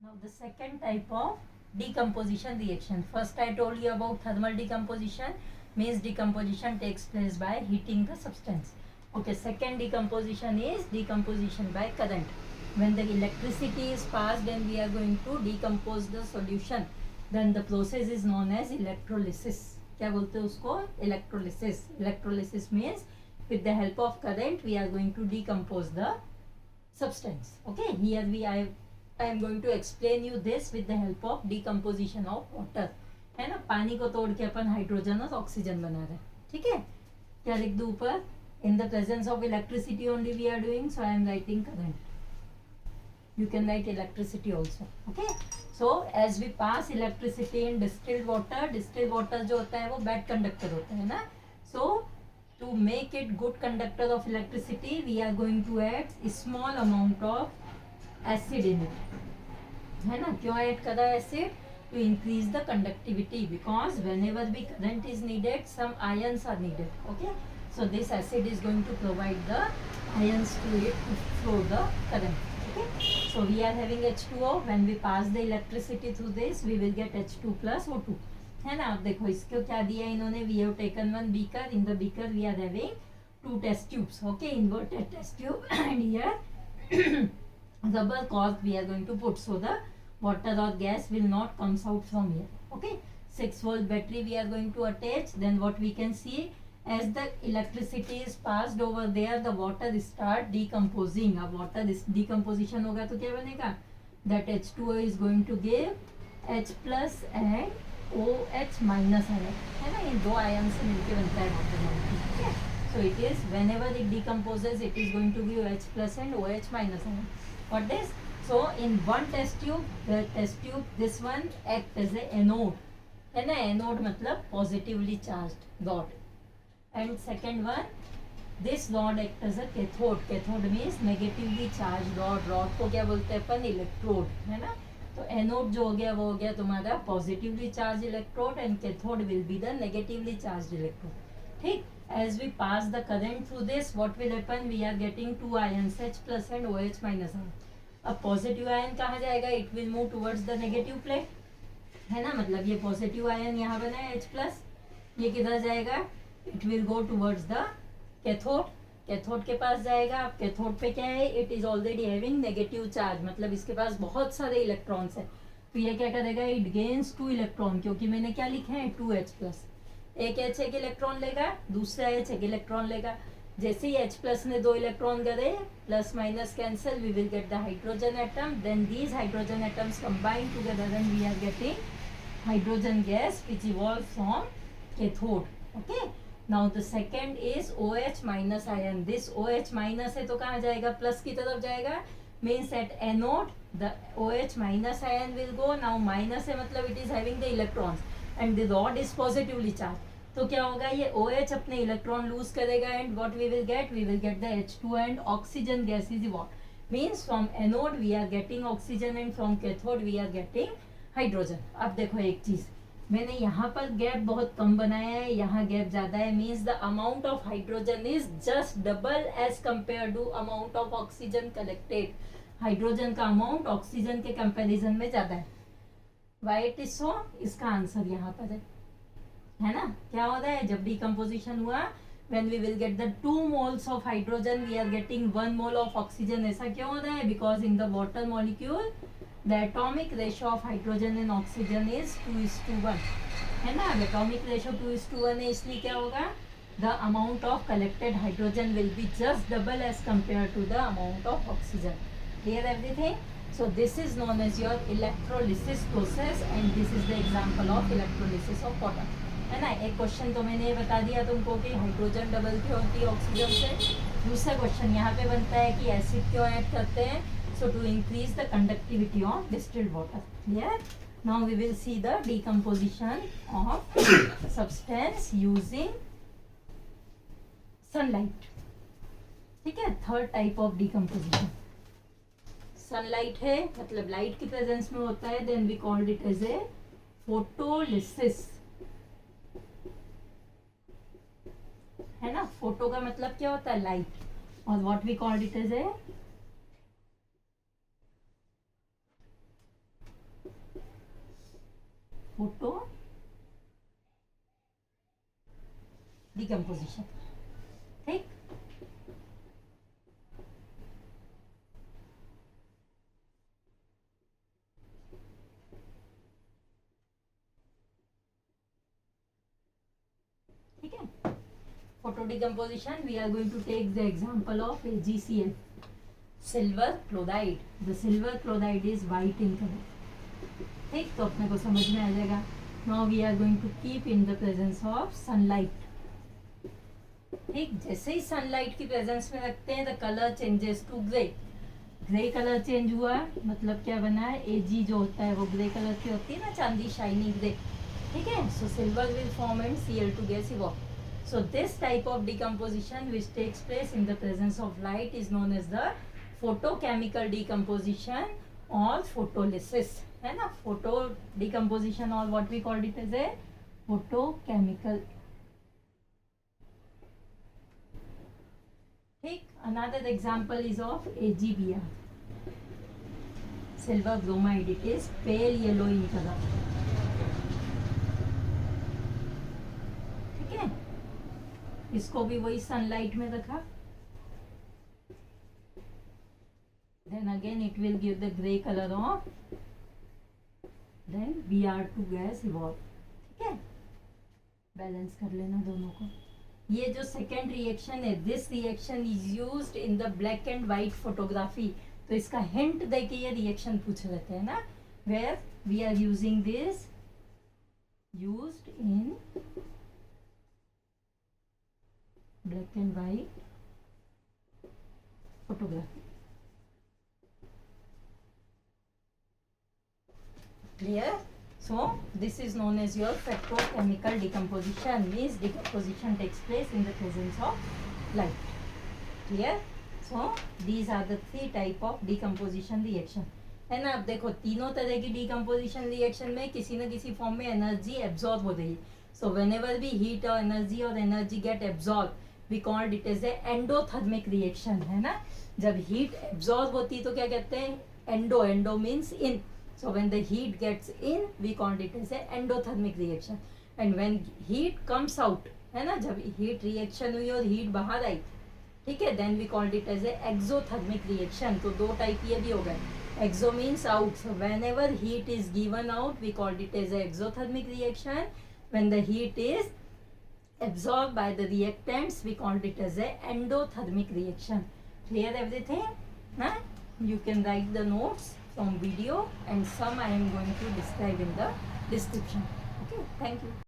Now the second type of decomposition reaction. First I told you about thermal decomposition, means decomposition takes place by heating the substance. Okay, second decomposition is decomposition by current. When the electricity is passed and we are going to decompose the solution, then the process is known as electrolysis. क्या बोलते हैं उसको? Electrolysis. Electrolysis means with the help of current we are going to decompose the substance. Okay, here I am going to explain you this with the help of decomposition of water. है ना, पानी को तोड़ के अपन hydrogen और oxygen बना रहे हैं. ठीक है, क्या लिख दूं ऊपर? In the presence of electricity only we are doing, so I am writing current. You can write electricity also. Okay, so as we pass electricity in distilled water जो होता है वो bad conductor होता है ना. So to make it good conductor of electricity we are going to add a small amount of acid in it. है ना, क्यों ऐड करा acid? To increase the conductivity, because whenever भी current is needed some ions are needed. Okay, so this acid is going to provide the ions to it to flow the current. Okay, so we are having H2O. When we pass the electricity through this we will get H2 plus O2. है ना, अब देखो इसको क्या दिया इन्होंने? We have taken one beaker. In the beaker we are having two test tubes. Okay, inverted test tube and here rubber cork we are going to put, so the water or gas will not comes out from here. Okay, 6-volt battery we are going to attach. Then what we can see, as the electricity is passed over there the water start decomposing. अब water decomposition होगा तो क्या बनेगा? That H2O is going to give H plus and OH minus ion. है ना, ये दो ion से मिलके बनता है water. ठीक है, so it is whenever it decomposes it is going to give H plus and OH minus ion. What this? So in one test tube, the test tube, this one act as a anode. है ना, anode मतलब positively charged dot. And second one, this rod act as a cathode. Cathode means negatively charged rod. Rod को क्या बोलते हैं अपन? Electrode. है ना, तो anode जो हो गया वो हो गया तुम्हारा positively charged electrode and cathode will be the negatively charged electrode. ठीक, as we pass the current through this what will happen? We are getting two ions H plus and OH minus ion. अब positive ion कहाँ जाएगा? It will move towards the negative plate. है ना, मतलब ये positive ion यहाँ बना है H प्लस, ये किधर जाएगा? It will go towards the cathode. Cathode के पास जाएगा. अब कैथोड पे क्या है? It is already having negative charge, मतलब इसके पास बहुत सारे इलेक्ट्रॉन्स है. तो ये क्या करेगा? इट गेन्स 2 इलेक्ट्रॉन, क्योंकि मैंने क्या लिखा है? 2H plus. एक H एक इलेक्ट्रॉन लेगा, दूसरा H एक इलेक्ट्रॉन लेगा. जैसे ही H प्लस ने 2 इलेक्ट्रॉन करे, plus minus cancel, we will get the hydrogen atom. Then these hydrogen atoms combine together and we are getting hydrogen gas which evolve from cathode. Okay, now the second is OH minus ion. This OH minus है तो कहाँ जाएगा? Plus की तरफ जाएगा. Means at anode the OH minus ion will go. Now minus है मतलब it is having the electrons and the rod is positively charged. तो क्या होगा? ये OH अपने इलेक्ट्रॉन लूज करेगा and what we will get the H2 and oxygen gas is evolve. Means from anode we are getting oxygen and from cathode we are getting hydrogen. अब देखो एक चीज, मैंने यहाँ पर गैप बहुत कम बनाया है, यहाँ गैप ज्यादा है. Means the amount of hydrogen is just double as compare to amount of oxygen collected. Hydrogen का अमाउंट ऑक्सीजन के कंपेरिजन में ज्यादा है. Why it is so? इसका आंसर यहाँ पर है ना. क्या हो रहा है? जब डिकम्पोजिशन हुआ, when we will get the 2 moles of hydrogen we are getting 1 mole of oxygen. ऐसा क्यों हो रहा है? Because in the water molecule the atomic ratio of hydrogen and oxygen is 2:1. है ना, atomic ratio 2:1 है, इसलिए क्या होगा? The amount of collected hydrogen will be just double as compared to the amount of oxygen. Clear everything? So this is known as your electrolysis process and this is the example of electrolysis of water. है ना, एक question तो मैंने ये बता दिया तुमको कि हाइड्रोजन डबल क्यों होती है ऑक्सीजन से. दूसरा क्वेश्चन यहाँ पे बनता है कि एसिड क्यों ऐड करते हैं? So to increase the conductivity of distilled water. Clear? Now we will see the decomposition of substance using sunlight. ठीक है, third type of decomposition sunlight है, मतलब लाइट की प्रेजेंस में होता है. Then we called it as a photolysis. है ना, फोटो का मतलब क्या होता है? लाइट. और what we called it as a photo decomposition. ठीक, ठीक है. Photo decomposition, we are going to take the example of AgCl, silver chloride. The silver chloride is white in color. ठीक, तो अपने को समझ में आ जाएगा. Now we are going to keep in the presence of sunlight. ठीक, जैसे ही sunlight की प्रेजेंस में रखते हैं the colour changes to grey. Grey colour change हुआ मतलब क्या बना है, Ag जो होता है वो ग्रे कलर की होती है ना, चांदी शाइनी ग्रे. ठीक है. So silver will form and Cl2 gas evolve. So this type of decomposition which takes place in the presence of light is known as the photochemical decomposition or photolysis. है ना, photo decomposition or what we called it as a photochemical. ठीक. Another example is of AgBr, silver bromide. It is pale yellow in color. ठीक है. इसको भी वही sunlight में रखा, then again it will give the gray color of, then Br2 gas evolve. ठीक है. बैलेंस कर लेना दोनों को. ये जो सेकेंड रिएक्शन है, this reaction is used in the black and white photography. तो इसका हिंट देके ये रिएक्शन पूछ लेते हैं ना, where we are using this used in black and white photography. Clear? So this is known as your photochemical decomposition, means decomposition takes place in the presence of light. Clear? So these are the three type of decomposition reaction. है ना. अब देखो तीनों तरह की decomposition reaction में किसी न किसी फॉर्म में एनर्जी एब्जॉर्ब हो रही है. So whenever we heat or energy get absorbed, we called it as a endothermic reaction. है ना. जब हीट एब्जॉर्ब होती है तो क्या कहते हैं, endo means in. So when the heat gets in, we called it as a endothermic reaction. And when heat comes out, है ना, जब heat reaction हुई और heat बाहर आई, ठीक है, then we called it as a exothermic reaction. तो दो टाइप ये भी हो गए. Exo means out. So whenever heat is given out, we called it as a exothermic reaction. When the heat is absorbed by the reactants, we called it as a endothermic reaction. Clear everything? Huh? You can write the notes from video and some I am going to describe in the description. Okay, thank you.